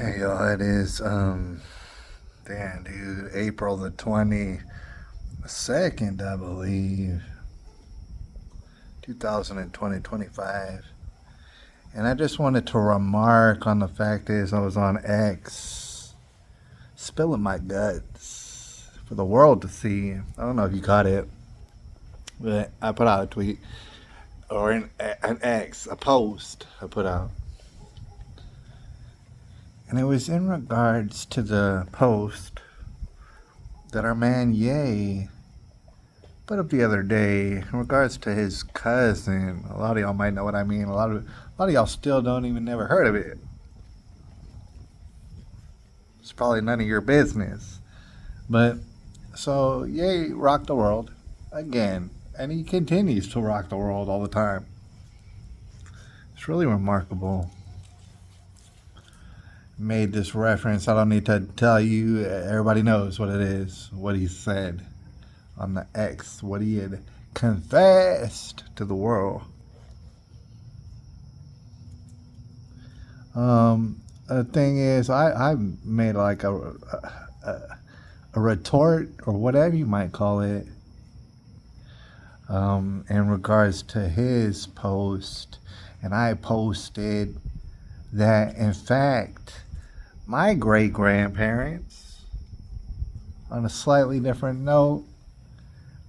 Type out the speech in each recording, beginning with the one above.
Hey y'all, it is damn dude, April the 22nd, I believe, 2020, 25. And I just wanted to remark on the fact is I was on X spilling my guts for the world to see. I don't know if you caught it, but I put out a tweet or an X, a post I put out. And it was in regards to the post that our man Ye put up the other day in regards to his cousin. A lot of y'all might know what I mean. A lot of y'all still don't even never heard of it. It's probably none of your business. But so Ye rocked the world again, and he continues to rock the world all the time. It's really remarkable. Made this reference. I don't need to tell you. Everybody knows what it is. What he said on the X. What he had confessed to the world. The thing is, I made like a retort or whatever you might call it. In regards to his post, and I posted that in fact my great grandparents, on a slightly different note,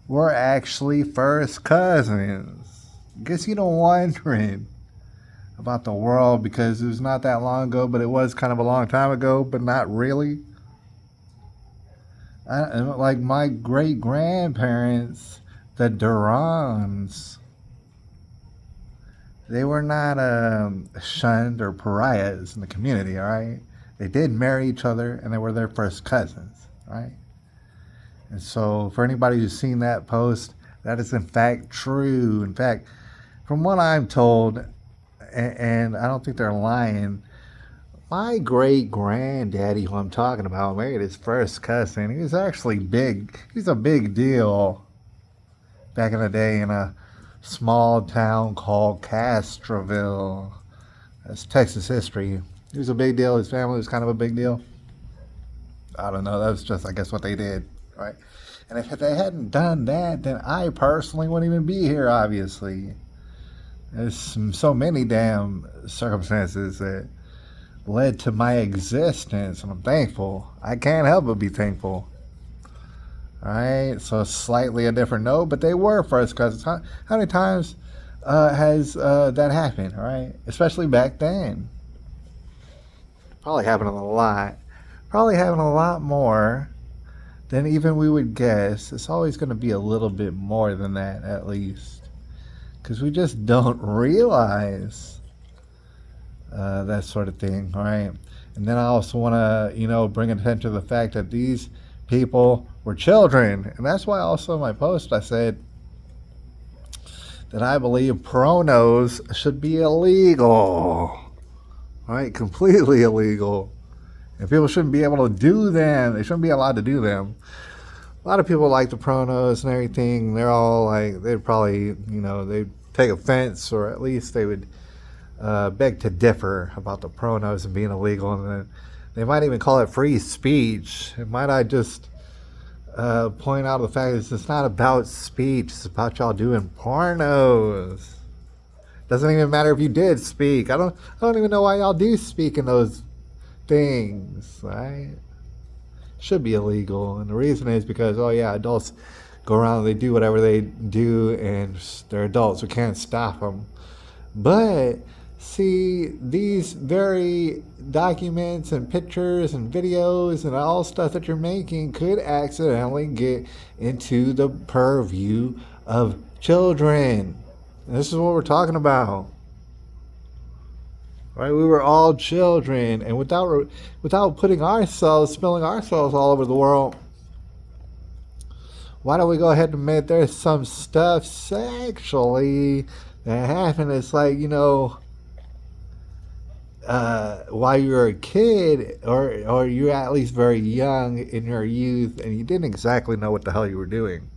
were actually first cousins. Guess you don't wondering about the world because it was not that long ago, but it was kind of a long time ago, but not really. Like my great grandparents, the Durans, they were not shunned or pariahs in the community, all right? They did marry each other, and they were their first cousins, right? And so for anybody who's seen that post, that is in fact true. In fact, from what I'm told, and I don't think they're lying, my great-granddaddy, who I'm talking about, married his first cousin. He was actually big. He's a big deal back in the day in a small town called Castroville. That's Texas history. He was a big deal. His family was kind of a big deal. I don't know. That was just, I guess, what they did, right? And if they hadn't done that, then I personally wouldn't even be here, obviously. There's so many damn circumstances that led to my existence, and I'm thankful. I can't help but be thankful. Alright, so slightly a different note, but they were first cousins. How many times has that happened, alright? Especially back then. Probably happening a lot. Probably happening a lot more than even we would guess. It's always going to be a little bit more than that, at least. Because we just don't realize that sort of thing, alright? And then I also want to, bring attention to the fact that these people were children. And that's why also in my post I said that I believe pronos should be illegal. Right? Completely illegal. And people shouldn't be able to do them. They shouldn't be allowed to do them. A lot of people like the pronos and everything. They're all like, they'd probably, they'd take offense, or at least they would beg to differ about the pronos and being illegal. And then they might even call it free speech. And might I just point out the fact that it's not about speech. It's about y'all doing pornos. Doesn't even matter if you did speak. I don't even know why y'all do speak in those things, right? Should be illegal. And the reason is because, adults go around and they do whatever they do, and they're adults. We can't stop them. But see, these very documents and pictures and videos and all stuff that you're making could accidentally get into the purview of children. And this is what we're talking about. Right? We were all children, and without spilling ourselves all over the world, why don't we go ahead and admit there's some stuff sexually that happened? It's like, while you were a kid, or you're at least very young in your youth, and you didn't exactly know what the hell you were doing.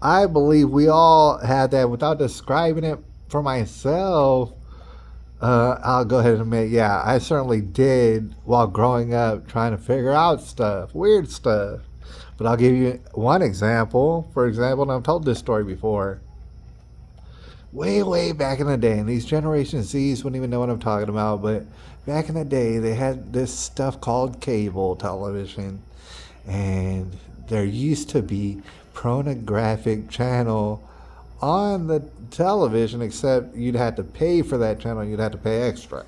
I believe we all had that. Without describing it for myself, I'll go ahead and admit, yeah, I certainly did while growing up trying to figure out stuff, weird stuff. But I'll give you one example. For example, and I've told this story before. Way, way back in the day, and these Generation Zs wouldn't even know what I'm talking about, but back in the day, they had this stuff called cable television, and there used to be pornographic channel on the television, except you'd have to pay for that channel. You'd have to pay extra.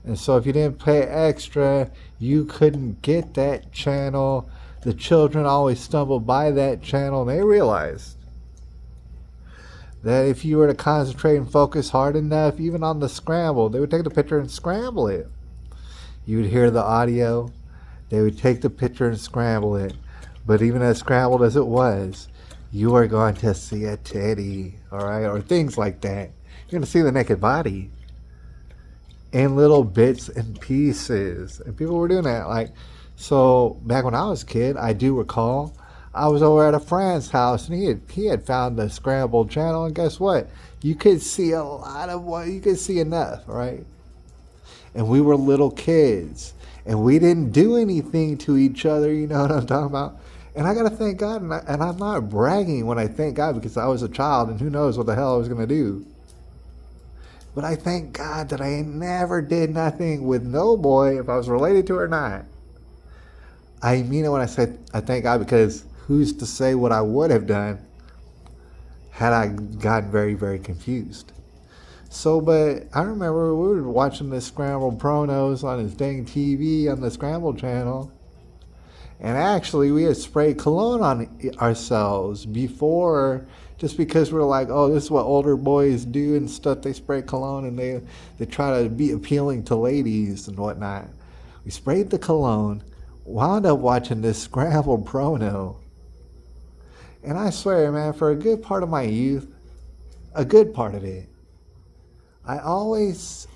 And so if you didn't pay extra, you couldn't get that channel. The children always stumbled by that channel, and they realized that if you were to concentrate and focus hard enough, even on the scramble, they would take the picture and scramble it. You would hear the audio, they would take the picture and scramble it. But even as scrambled as it was, you are going to see a titty, all right, or things like that. You're going to see the naked body in little bits and pieces. And people were doing that. Like, so back when I was a kid, I do recall I was over at a friend's house, and he had found the scrambled channel, and guess what? You could see a lot of what you could see enough, right? And we were little kids, and we didn't do anything to each other. You know what I'm talking about? And I gotta thank God, and I'm not bragging when I thank God because I was a child, and who knows what the hell I was gonna do. But I thank God that I never did nothing with no boy, if I was related to her or not. I mean it when I say I thank God, because who's to say what I would have done had I gotten very, very confused. So, but I remember we were watching the scrambled Pronos on his dang TV on the Scramble channel. And actually, we had sprayed cologne on ourselves before, just because we're like, oh, this is what older boys do and stuff. They spray cologne and they try to be appealing to ladies and whatnot. We sprayed the cologne, wound up watching this scrambled Prono. And I swear, man, for a good part of my youth, a good part of it, I always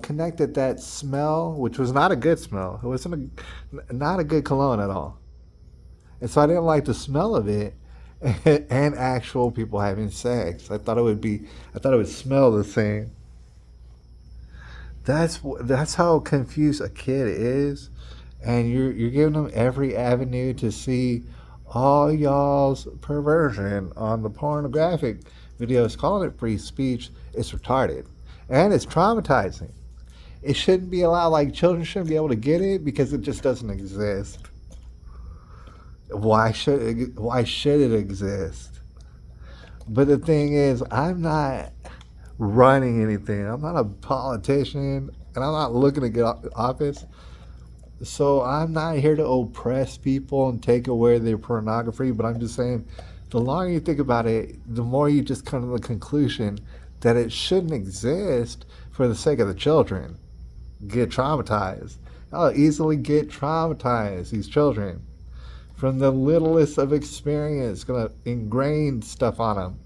connected that smell, which was not a good smell. It wasn't not a good cologne at all. And so I didn't like the smell of it and actual people having sex. I thought it would smell the same. That's how confused a kid is. And you're giving them every avenue to see all y'all's perversion on the pornographic videos. Calling it free speech is retarded. And it's traumatizing. It shouldn't be allowed. Like, children shouldn't be able to get it because it just doesn't exist. Why should it exist? But the thing is, I'm not running anything. I'm not a politician, and I'm not looking to get office. So I'm not here to oppress people and take away their pornography, but I'm just saying, the longer you think about it, the more you just come to the conclusion that it shouldn't exist for the sake of the children. Get traumatized. I'll easily get traumatized, these children. From the littlest of experience, gonna ingrain stuff on them.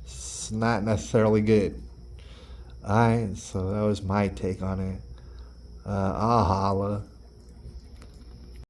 It's not necessarily good. Alright, so that was my take on it. I'll holla.